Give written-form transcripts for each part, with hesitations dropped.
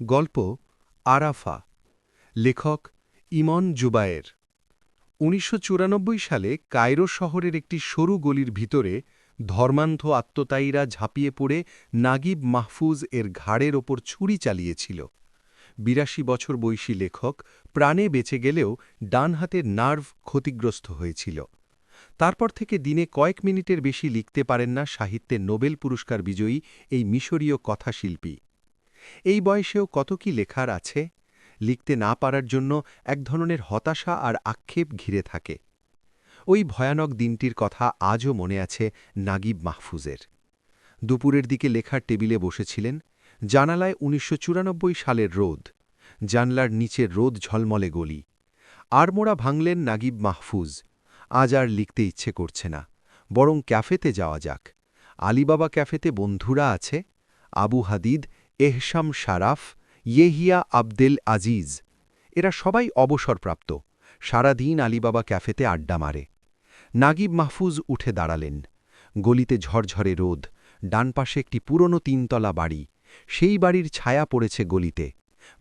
গল্প আরাফা, লেখক ইমন জুবায়ের। ১৯৯৪ সালে কায়রো শহরের একটি সরু গলির ভিতরে ধর্মান্ধ আত্মতায়ীরা ঝাঁপিয়ে পড়ে নাগিব মাহফুজ এর ঘাড়ের ওপর ছুরি চালিয়েছিল। ৮২ বছর বয়সী লেখক প্রাণে বেঁচে গেলেও ডান হাতের নার্ভ ক্ষতিগ্রস্ত হয়েছিল। তারপর থেকে দিনে কয়েক মিনিটের বেশি লিখতে পারেন না সাহিত্যে নোবেল পুরস্কার বিজয়ী এই মিশরীয় কথাশিল্পী। এই বয়সেও কত কি লেখার আছে, লিখতে না পারার জন্য এক ধরনের হতাশা আর আক্ষেপ ঘিরে থাকে। ওই ভয়ানক দিনটির কথা আজও মনে আছে নাগিব মাহফুজের। দুপুরের দিকে লেখার টেবিলে বসেছিলেন। জানালায় ১৯৯৪ সালের রোদ, জানলার নিচের রোদ ঝলমলে গলি। আড়মোড়া ভাঙলেন নাগিব মাহফুজ। আজ আর লিখতে ইচ্ছে করছে না, বরং ক্যাফেতে যাওয়া যাক। আলিবাবা ক্যাফেতে বন্ধুরা আছে, আবু হাদিদ, এহসাম শারাফ, ইয়েহিয়া আবদেল আজিজ। এরা সবাই অবসরপ্রাপ্ত, সারাদিন আলিবাবা ক্যাফেতে আড্ডা মারে। নাগিব মাহফুজ উঠে দাঁড়ালেন। গলিতে ঝরঝরে রোদ, ডান পাশে একটি পুরনো ৩তলা বাড়ি, সেই বাড়ির ছায়া পড়েছে গলিতে।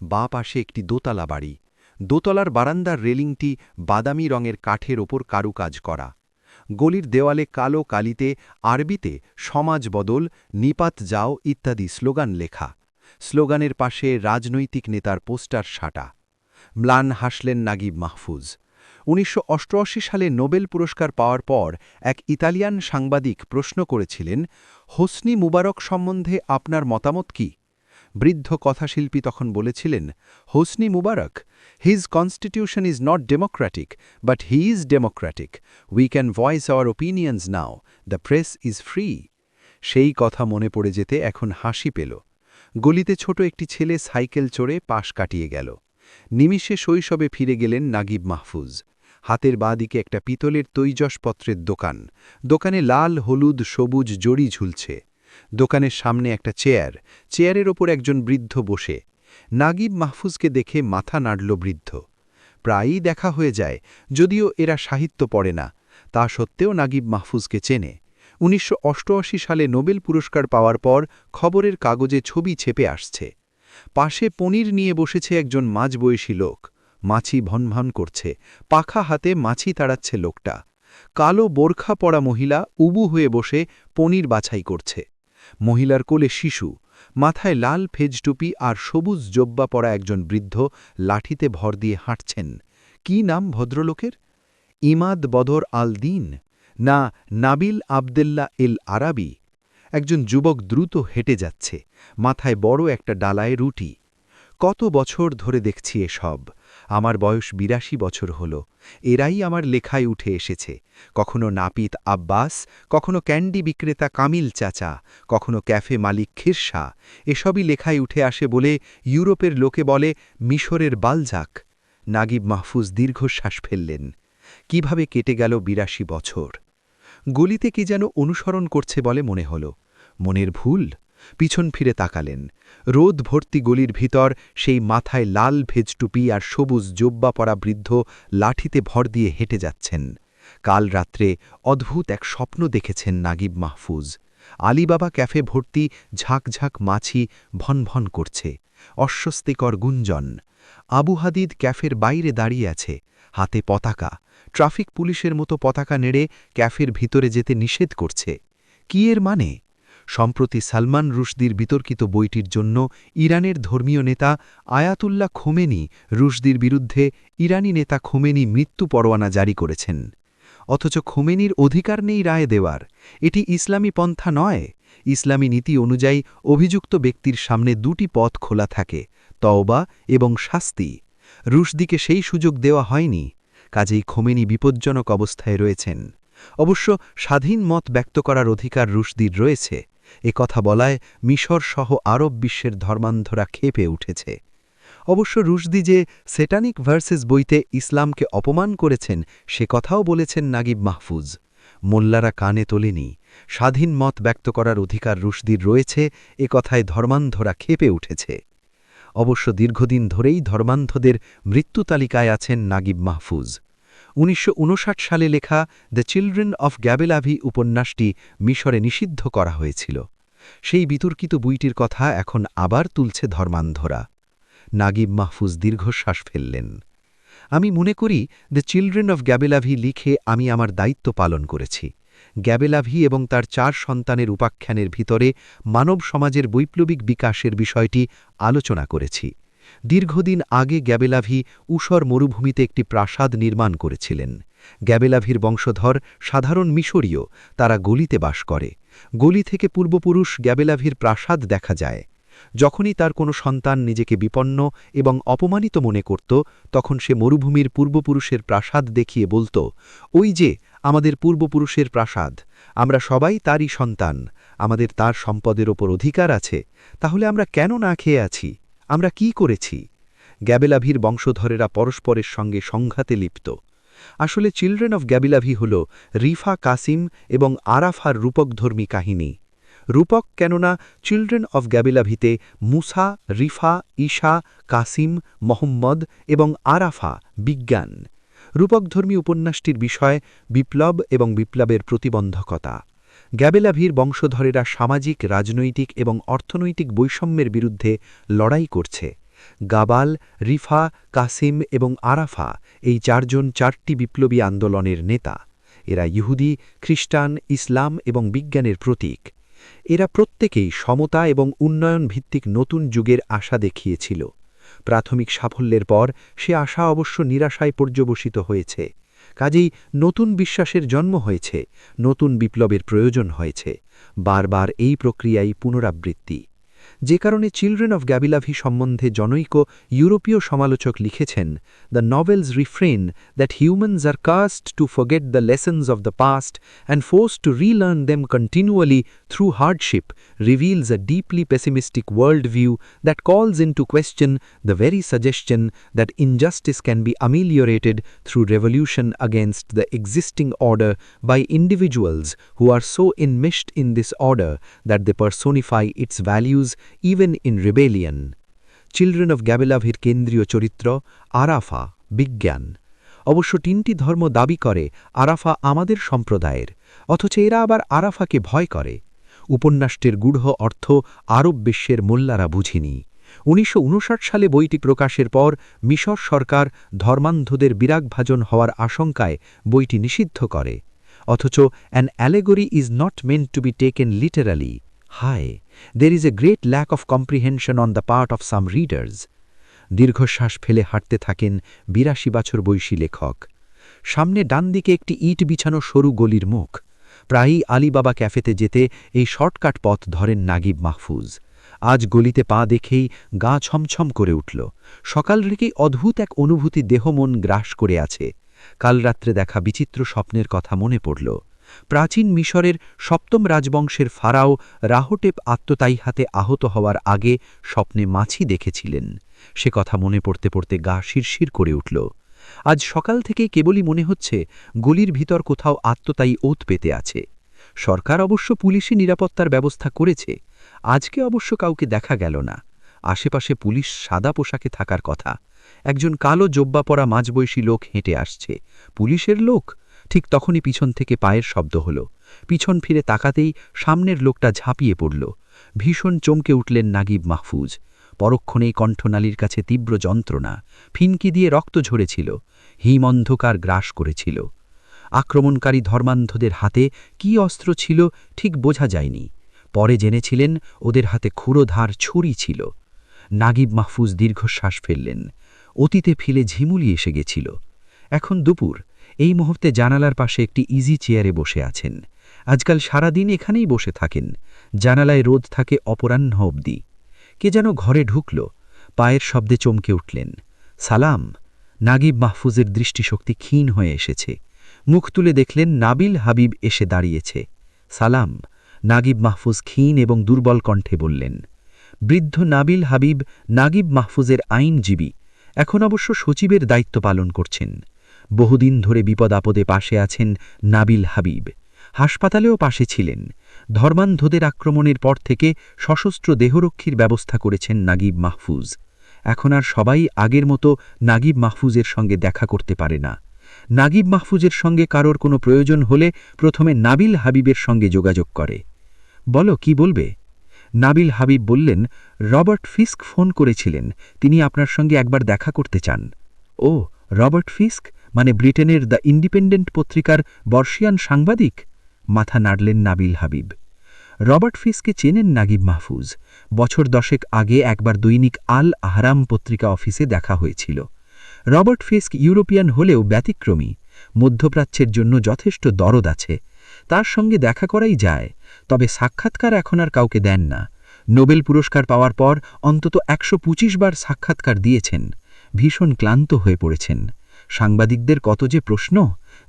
বাঁ পাশে একটি দোতলা বাড়ি, দোতলার বারান্দার রেলিংটি বাদামি রঙের কাঠের ওপর কারুকাজ করা। গলির দেওয়ালে কালো কালিতে আরবিতে সমাজ বদল, নিপাত যাও ইত্যাদি স্লোগান লেখা। স্লোগানের পাশে রাজনৈতিক নেতার পোস্টার সাঁটা। ম্লান হাসলেন নাগিব মাহফুজ। ১৯৮৮ সালে নোবেল পুরস্কার পাওয়ার পর এক ইতালিয়ান সাংবাদিক প্রশ্ন করেছিলেন, হোসনি মুবারক সম্বন্ধে আপনার মতামত কি? বৃদ্ধ কথাশিল্পী তখন বলেছিলেন, Hosni Mubarak, his constitution is not Democratic, but he is Democratic. We can voice hour opinions now, the press is free. সেই কথা মনে পড়ে যেতে এখন হাসি পেল। গলিতে ছোট একটি ছেলে সাইকেল চড়ে পাশ কাটিয়ে গেল। নিমিষে শৈশবে ফিরে গেলেন নাগিব মাহফুজ। হাতের বাঁ দিকে একটা পিতলের তৈজসপত্রের দোকান, দোকানে লাল হলুদ সবুজ জড়ি ঝুলছে। দোকানের সামনে একটা চেয়ার, চেয়ারের ওপর একজন বৃদ্ধ বসে। নাগিব মাহফুজকে দেখে মাথা নাড়ল বৃদ্ধ। প্রায়ই দেখা হয়ে যায়, যদিও এরা সাহিত্য পড়ে না, তা সত্ত্বেও নাগিব মাহফুজকে চেনে। ১৯৮৮ সালে নোবেল পুরস্কার পাওয়ার পর খবরের কাগজে ছবি ছেপে আসছে। পাশে পনির নিয়ে বসেছে একজন মাঝবয়সী লোক, মাছি ভনভন করছে, পাখা হাতে মাছি তাড়াচ্ছে লোকটা। কালো বোরখা পরা মহিলা উবু হয়ে বসে পনির বাছাই করছে। মহিলার কোলে শিশু, মাথায় লাল ফেজ টুপি আর সবুজ জব্বা পরা একজন বৃদ্ধ লাঠিতে ভর দিয়ে হাঁটছেন। কি নাম ভদ্রলোকের? ইমাদ বদর আল দিন, না নাবিল আবদেল্লা এল আরাবি? একজন যুবক দ্রুত হেঁটে যাচ্ছে, মাথায় বড় একটা ডালায় রুটি। কত বছর ধরে দেখছি এসব। আমার বয়স ৮২ বছর হল। এরাই আমার লেখায় উঠে এসেছে। কখনো নাপিত আব্বাস, কখনো ক্যান্ডি বিক্রেতা কামিল চাচা, কখনো ক্যাফে মালিক খিরশা। এসবই লেখায় উঠে আসে বলে ইউরোপের লোকে বলে মিশরের বালজাক। নাগিব মাহফুজ দীর্ঘশ্বাস ফেললেন। কিভাবে কেটে গেল ৮২ বছর। গলিতে কি যেন অনুসরণ করছে বলে মনে হল। মনের ভুল? পিছন ফিরে তাকালেন। রোদ ভর্তি গলির ভিতর সেই মাথায় লাল ভেজটুপি আর সবুজ জোব্বা পরা বৃদ্ধ লাঠিতে ভর দিয়ে হেঁটে যাচ্ছেন। কাল রাত্রে অদ্ভুত এক স্বপ্ন দেখেছেন নাগিব মাহফুজ। আলিবাবা ক্যাফে ভর্তি ঝাঁকঝাঁক মাছি ভনভন করছে, অস্বস্তিকর গুঞ্জন। আবু হাদিদ ক্যাফের বাইরে দাঁড়িয়ে আছে, হাতে পতাকা। ট্রাফিক পুলিশের মতো পতাকা নেড়ে ক্যাফের ভিতরে যেতে নিষেধ করছে। কি এর মানে? সম্প্রতি সালমান রুশদির বিতর্কিত বইটির জন্য ইরানের ধর্মীয় নেতা আয়াতুল্লাহ খোমেনি রুশদির বিরুদ্ধে ইরানি নেতা খোমেনি মৃত্যু পরোয়ানা জারি করেছেন। অথচ খোমেনির অধিকার নেই রায় দেওয়ার। এটি ইসলামী পন্থা নয়। ইসলামী নীতি অনুযায়ী অভিযুক্ত ব্যক্তির সামনে দুটি পথ খোলা থাকে, তওবা এবং শাস্তি। রুশদিকে সেই সুযোগ দেওয়া হয়নি। কাজেই খোমেনি বিপজ্জনক অবস্থায় রয়েছেন। অবশ্য স্বাধীন মত ব্যক্ত করার অধিকার রুশদির রয়েছে। কথা বলায় মিশর সহ আরব বিশ্বের ধর্মান্ধরা ক্ষেপে উঠেছে। অবশ্য রুশদি যে সেটানিক ভার্সেস বইতে ইসলামকে অপমান করেছেন সে কথাও বলেছেন নাগিব মাহফুজ। মোল্লারা কানে তোলেনি। স্বাধীন মত ব্যক্ত করার অধিকার রুশদির রয়েছে, কথায় ধর্মান্ধরা ক্ষেপে উঠেছে। অবশ্য দীর্ঘদিন ধরেই ধর্মান্ধদের মৃত্যু তালিকায় আছেন নাগিব মাহফুজ। ১৯৫৯ সালে লেখা দ্য চিলড্রেন অফ গ্যাবেলাভি উপন্যাসটি মিশরে নিষিদ্ধ করা হয়েছিল। সেই বিতর্কিত বইটির কথা এখন আবার তুলছে ধর্মান্ধরা। নাগিব মাহফুজ দীর্ঘশ্বাস ফেললেন। আমি মনে করি দ্য চিলড্রেন অফ গ্যাবেলাভি লিখে আমি আমার দায়িত্ব পালন করেছি। গ্যাবেলাভি এবং তার 4 সন্তানের উপাখ্যানের ভিতরে মানব সমাজের বৈপ্লবিক বিকাশের বিষয়টি আলোচনা করেছি। দীর্ঘদিন আগে গ্যাবেলাভি ঊষর মরুভূমিতে একটি প্রাসাদ নির্মাণ করেছিলেন। গ্যাবেলাভির বংশধর সাধারণ মিশরীয়, তারা গলিতে বাস করে। গলি থেকে পূর্বপুরুষ গ্যাবেলাভির প্রাসাদ দেখা যায়। যখনই তার কোনো সন্তান নিজেকে বিপন্ন এবং অপমানিত মনে করত, তখন সে মরুভূমির পূর্বপুরুষের প্রাসাদ দেখিয়ে বলত, ওই যে আমাদের পূর্বপুরুষের প্রাসাদ, আমরা সবাই তারই সন্তান, আমাদের তার সম্পদের ওপর অধিকার আছে, তাহলে আমরা কেন না খেয়ে আছি, আমরা কি করেছি? গ্যাবেলাভির বংশধরেরা পরস্পরের সঙ্গে সংঘাতে লিপ্ত। আসলে চিলড্রেন অফ গ্যাবেলাভি হল রিফা কাসিম এবং আরাফার রূপকধর্মী কাহিনী। রূপক কেননা চিলড্রেন অফ গ্যাবেলাভিতে মুসা, রিফা, ঈশা, কাসিম, মোহাম্মদ এবং আরাফা বিজ্ঞান। রূপকধর্মী উপন্যাসটির বিষয় বিপ্লব এবং বিপ্লবের প্রতিবন্ধকতা। গ্যাবেলাভির বংশধরেরা সামাজিক, রাজনৈতিক এবং অর্থনৈতিক বৈষম্যের বিরুদ্ধে লড়াই করছে। গাবাল, রিফা, কাসিম এবং আরাফা এই 4 জন 4টি বিপ্লবী আন্দোলনের নেতা। এরা ইহুদি, খ্রিস্টান, ইসলাম এবং বিজ্ঞানের প্রতীক। এরা প্রত্যেকেই সমতা এবং উন্নয়ন ভিত্তিক নতুন যুগের আশা দেখিয়েছিল। প্রাথমিক সাফল্যের পর সে আশা অবশ্য নিরাশায় পর্যবসিত হয়েছে। কাজেই নতুন বিশ্বাসের জন্ম হয়েছে, নতুন বিপ্লবের প্রয়োজন হয়েছে। বারবার এই প্রক্রিয়াই পুনরাবৃত্তি। যে কারণে চিলড্রেন অফ গ্যাবেলাভি সম্বন্ধে জনৈক ইউরোপীয় সমালোচক লিখেছেন, the novel's refrain that humans are cast to forget the lessons of the past and forced to relearn them continually through hardship reveals a deeply pessimistic world view that calls into question the very suggestion that injustice can be ameliorated through revolution against the existing order by individuals who are so enmeshed in this order that they personify its values even in rebellion. Children of গ্যাবেলাভির কেন্দ্রীয় চরিত্র আরাফা বিজ্ঞান। অবশ্য 3টি ধর্ম দাবি করে আরাফা আমাদের সম্প্রদায়ের, অথচ এরা আবার আরাফাকে ভয় করে। উপন্যাসটির গূঢ় অর্থ আরব বিশ্বের মোল্লারা বুঝিনি। 1959 সালে বইটি প্রকাশের পর মিশর সরকার ধর্মান্ধদের বিরাগভাজন হওয়ার আশঙ্কায় বইটি নিষিদ্ধ করে। অথচ an allegory is not meant to be taken literally. Hi, there is a great lack of comprehension on the part of some readers. দীর্ঘশ্বাস ফেলে হাঁটতে থাকেন 82 বছর বয়সী লেখক। সামনে ডান দিকে একটি ইট বিছানো সরু গলির মুখ। প্রায়ই আলিবাবা ক্যাফেতে যেতে এই শর্টকাট পথ ধরেন নাগিব মাহফুজ। আজ গলিতে পা দেখেই গা ছমছম করে উঠল। সকাল থেকেই অদ্ভুত এক অনুভূতি দেহ মন গ্রাস করে আছে। কাল রাত্রে দেখা বিচিত্র স্বপ্নের কথা মনে পড়ল। প্রাচীন মিশরের 7ম রাজবংশের ফারাও রাহোটেপ আত্মতায়ী হাতে আহত হওয়ার আগে স্বপ্নে মাছি দেখেছিলেন। সে কথা মনে পড়তে পড়তে গা শিরশির করে উঠল। আজ সকাল থেকেই কেবলই মনে হচ্ছে গলির ভিতর কোথাও আত্মতায়ী ওত পেতে আছে। সরকার অবশ্য পুলিশি নিরাপত্তার ব্যবস্থা করেছে। আজকে অবশ্য কাউকে দেখা গেল না। আশেপাশে পুলিশ সাদা পোশাকে থাকার কথা। একজন কালো জোব্বা পরা মাঝবয়সী লোক হেঁটে আসছে। পুলিশের লোক? ঠিক তখনই পিছন থেকে পায়ের শব্দ হল। পিছন ফিরে তাকাতেই সামনের লোকটা ঝাঁপিয়ে পড়ল। ভীষণ চমকে উঠলেন নাগিব মাহফুজ। পরক্ষণেই কণ্ঠনালীর কাছে তীব্র যন্ত্রণা, ফিনকি দিয়ে রক্ত ঝরেছিল, হিম অন্ধকার গ্রাস করেছিল। আক্রমণকারী ধর্মান্ধদের হাতে কি অস্ত্র ছিল ঠিক বোঝা যায়নি। পরে জেনেছিলেন ওদের হাতে ক্ষুরোধার ছুরি ছিল। নাগিব মাহফুজ দীর্ঘশ্বাস ফেললেন। অতীতে ফিলে ঝিমুলি এসে গেছিল। এখন দুপুর। এই মুহূর্তে জানালার পাশে একটি ইজি চেয়ারে বসে আছেন। আজকাল সারাদিন এখানেই বসে থাকেন। জানালায় রোদ থাকে অপরাহ্ন অবধি। কে যেন ঘরে ঢুকল। পায়ের শব্দে চমকে উঠলেন। সালাম। নাগিব মাহফুজের দৃষ্টিশক্তি ক্ষীণ হয়ে এসেছে। মুখ তুলে দেখলেন নাবিল হাবিব এসে দাঁড়িয়েছে। সালাম। নাগিব মাহফুজ ক্ষীণ এবং দুর্বল কণ্ঠে বললেন। বৃদ্ধ নাবিল হাবিব নাগিব মাহফুজের আইনজীবী, এখন অবশ্য সচিবের দায়িত্ব পালন করছেন। বহুদিন ধরে বিপদ আপদে পাশে আছেন নাবিল হাবিব। হাসপাতালেও পাশে ছিলেন। ধর্মান্ধদের আক্রমণের পর থেকে সশস্ত্র দেহরক্ষীর ব্যবস্থা করেছেন নাগিব মাহফুজ। এখন আর সবাই আগের মতো নাগিব মাহফুজের সঙ্গে দেখা করতে পারে না। নাগিব মাহফুজের সঙ্গে কারোর কোনো প্রয়োজন হলে প্রথমে নাবিল হাবিবের সঙ্গে যোগাযোগ করে। বলো, কি বলবে? নাবিল হাবিব বললেন, রবার্ট ফিস্ক ফোন করেছিলেন, তিনি আপনার সঙ্গে একবার দেখা করতে চান। ও, রবার্ট ফিস্ক মানে ব্রিটেনের দ্য ইন্ডিপেন্ডেন্ট পত্রিকার বর্ষিয়ান সাংবাদিক? মাথা নাড়লেন নাবিল হাবিব। রবার্ট ফিস্ককে চেনেন নাগিব মাহফুজ। বছর 10 আগে একবার দৈনিক আল আহরাম পত্রিকা অফিসে দেখা হয়েছিল। রবার্ট ফিস্ক ইউরোপিয়ান হলেও ব্যতিক্রমী, মধ্যপ্রাচ্যের জন্য যথেষ্ট দরদ আছে, তার সঙ্গে দেখা করাই যায়, তবে সাক্ষাৎকার এখন আর কাউকে দেন না। নোবেল পুরস্কার পাওয়ার পর অন্তত 125 বার সাক্ষাৎকার দিয়েছেন, ভীষণ ক্লান্ত হয়ে পড়েছেন। সাংবাদিকদের কত যে প্রশ্ন,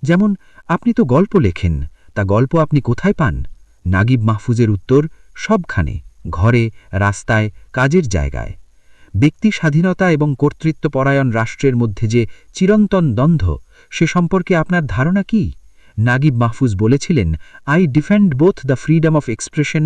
যেমন আপনি তো গল্প লেখেন, তা গল্প আপনি কোথায় পান? নাগিব মাহফুজের উত্তর, সবখানে, ঘরে, রাস্তায়, কাজের জায়গায়। ব্যক্তি স্বাধীনতা এবং কর্তৃত্বপরায়ণ রাষ্ট্রের মধ্যে যে চিরন্তন দ্বন্দ্ব, সে সম্পর্কে আপনার ধারণা কি? নাগিব মাহফুজ বলেছিলেন, I defend both the freedom of expression